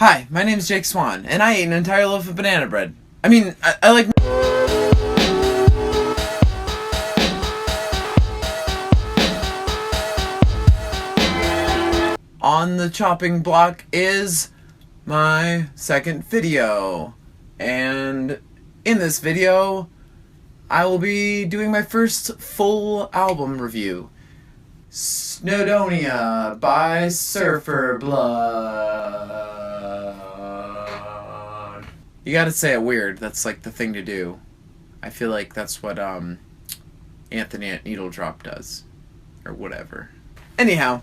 Hi, my name's Jake Swan, and I ate an entire loaf of banana bread. I mean, I like... On the chopping block is my second video. And in this video, I will be doing my first full album review. Snowdonia by Surfer Blood. You gotta say it weird. That's like the thing to do. I feel like that's what Anthony at Needledrop does. Or whatever. Anyhow,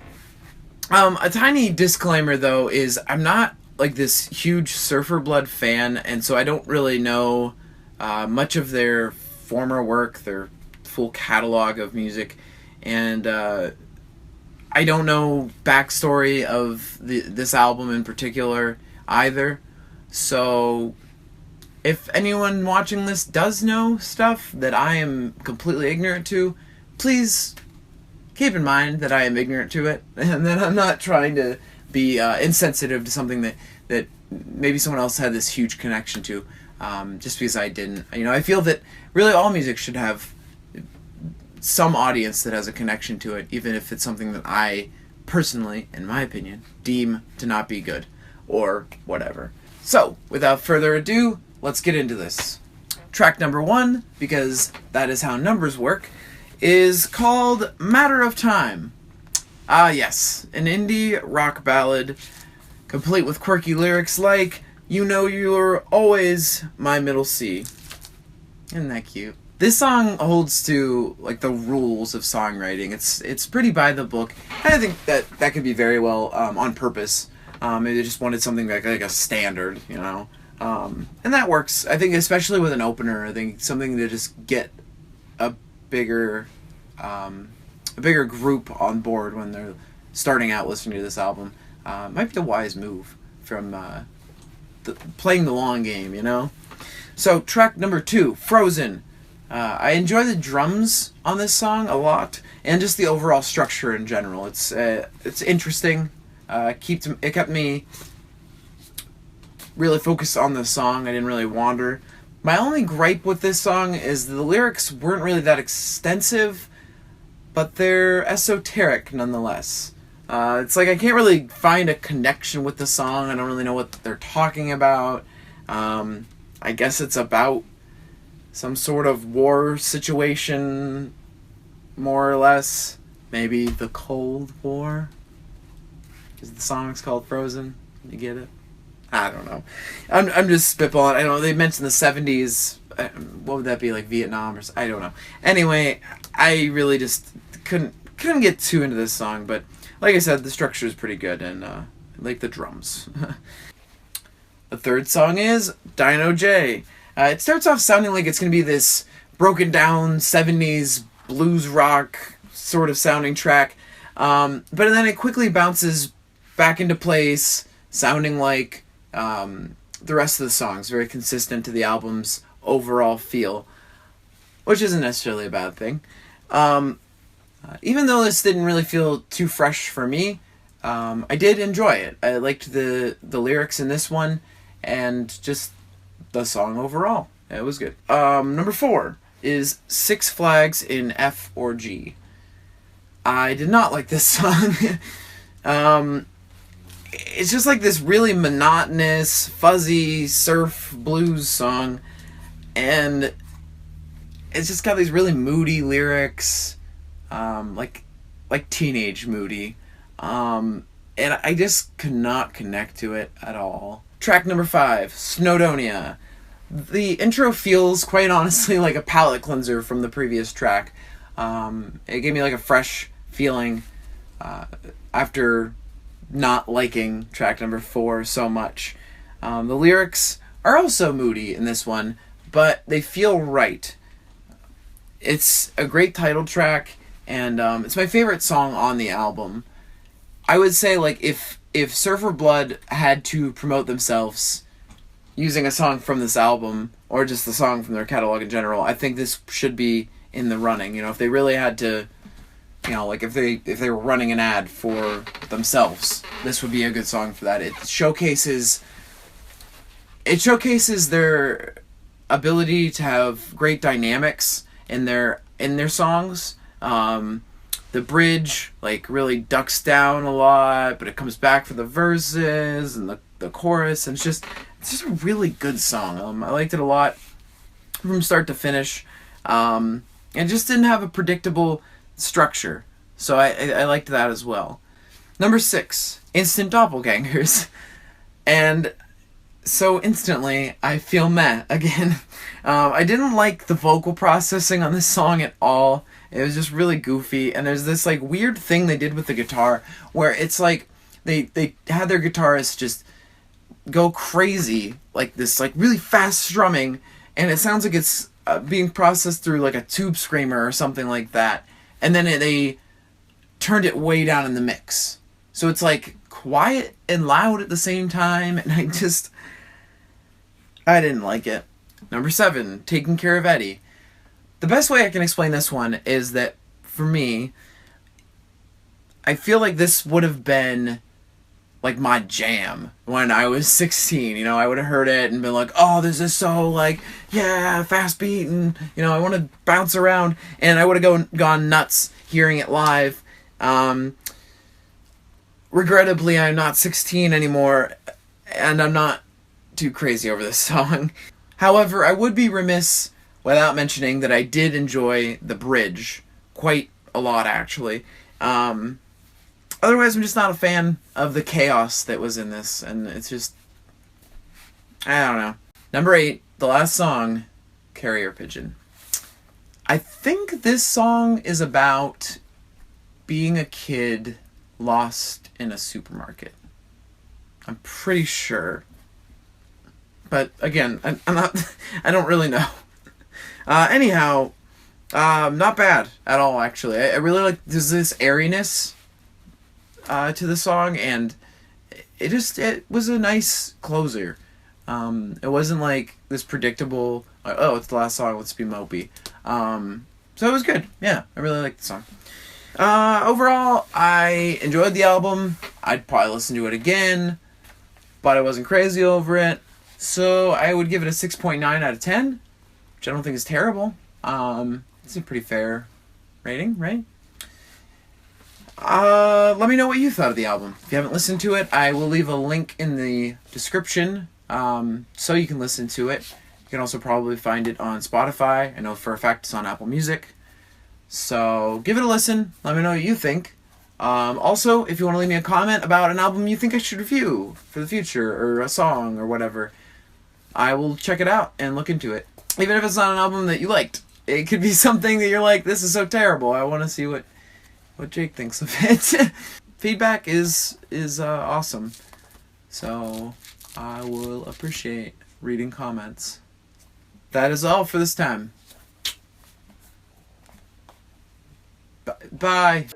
a tiny disclaimer though is I'm not like this huge Surfer Blood fan, and so I don't really know much of their former work, their full catalog of music, and I don't know backstory of this album in particular either. So if anyone watching this does know stuff that I am completely ignorant to, please keep in mind that I am ignorant to it, and that I'm not trying to be insensitive to something that maybe someone else had this huge connection to, just because I didn't. You know, I feel that really all music should have some audience that has a connection to it, even if it's something that I personally, in my opinion, deem to not be good, or whatever. So, without further ado, let's get into this. Track number 1, because that is how numbers work, is called Matter of Time. Ah yes, an indie rock ballad, complete with quirky lyrics like, "You know you're always my middle C." Isn't that cute? This song holds to like the rules of songwriting. It's pretty by the book, and I think that could be very well on purpose. Maybe they just wanted something like a standard, you know, and that works. I think especially with an opener. I think something to just get a bigger group on board when they're starting out listening to this album might be a wise move from playing the long game, you know. So track number 2, Frozen. I enjoy the drums on this song a lot, and just the overall structure in general. It's interesting. It kept me really focused on the song. I didn't really wander. My only gripe with this song is the lyrics weren't really that extensive, but they're esoteric nonetheless. It's like I can't really find a connection with the song. I don't really know what they're talking about. I guess it's about some sort of war situation, more or less. Maybe the Cold War? Because the song's called Frozen. You get it? I don't know. I'm just spitballing. I don't know. They mentioned the 70s. What would that be, like Vietnam or something? I don't know. Anyway, I really just couldn't get too into this song, but like I said, the structure is pretty good, and I like the drums. The third song is Dino J. It starts off sounding like it's going to be this broken down 70s blues rock sort of sounding track, but then it quickly bounces back into place, sounding like the rest of the songs, very consistent to the album's overall feel, which isn't necessarily a bad thing. Even though this didn't really feel too fresh for me, I did enjoy it. I liked the lyrics in this one, and just the song overall. It was good. Number 4 is Six Flags in F or G. I did not like this song. It's just like this really monotonous, fuzzy surf blues song, and it's just got these really moody lyrics, like teenage moody, and I just could not connect to it at all. Track number 5, Snowdonia. The intro feels, quite honestly, like a palate cleanser from the previous track. It gave me like a fresh feeling after not liking track number 4 so much. The lyrics are also moody in this one, but they feel right. It's a great title track, and it's my favorite song on the album. I would say, like, if Surfer Blood had to promote themselves using a song from this album, or just the song from their catalog in general, I think this should be in the running. You know, if they really had to you know, like if they were running an ad for themselves, this would be a good song for that. It showcases their ability to have great dynamics in their songs. The bridge like really ducks down a lot, but it comes back for the verses and the chorus, and it's just a really good song. I liked it a lot from start to finish. It just didn't have a predictable structure, so I liked that as well. Number 6, Instant Doppelgangers. And so instantly, I feel meh again. I didn't like the vocal processing on this song at all. It was just really goofy, and there's this like weird thing they did with the guitar where it's like they had their guitarist just go crazy, like this like really fast strumming, and it sounds like it's being processed through like a tube screamer or something like that, and then they turned it way down in the mix, so it's like quiet and loud at the same time, and I didn't like it. Number 7, Taking Care of Eddie. The best way I can explain this one is that, for me, I feel like this would have been like my jam when I was 16. You know, I would have heard it and been like, oh, this is so like, yeah, fast beat, and you know, I want to bounce around, and I would have gone nuts hearing it live. Regrettably, I'm not 16 anymore, and I'm not too crazy over this song. However, I would be remiss without mentioning that I did enjoy the bridge quite a lot, actually. Otherwise, I'm just not a fan of the chaos that was in this, and it's just, I don't know. Number 8, the last song, Carrier Pigeon. I think this song is about being a kid lost in a supermarket. I'm pretty sure. But again, I'm not, I don't really know. Anyhow, not bad at all, actually. I really like, there's this airiness to the song, and it was a nice closer. It wasn't like this predictable, oh, it's the last song, let's be mopey. So it was good. Yeah, I really liked the song. Overall, I enjoyed the album. I'd probably listen to it again, but I wasn't crazy over it. So I would give it a 6.9 out of 10, which I don't think is terrible. It's a pretty fair rating, right? Let me know what you thought of the album. If you haven't listened to it, I will leave a link in the description so you can listen to it. You can also probably find it on Spotify. I know for a fact it's on Apple Music. So give it a listen. Let me know what you think. Also, if you want to leave me a comment about an album you think I should review for the future, or a song, or whatever, I will check it out and look into it. Even if it's not an album that you liked. It could be something that you're like, this is so terrible. I want to see what Jake thinks of it. Feedback is awesome. So I will appreciate reading comments. That is all for this time. Bye.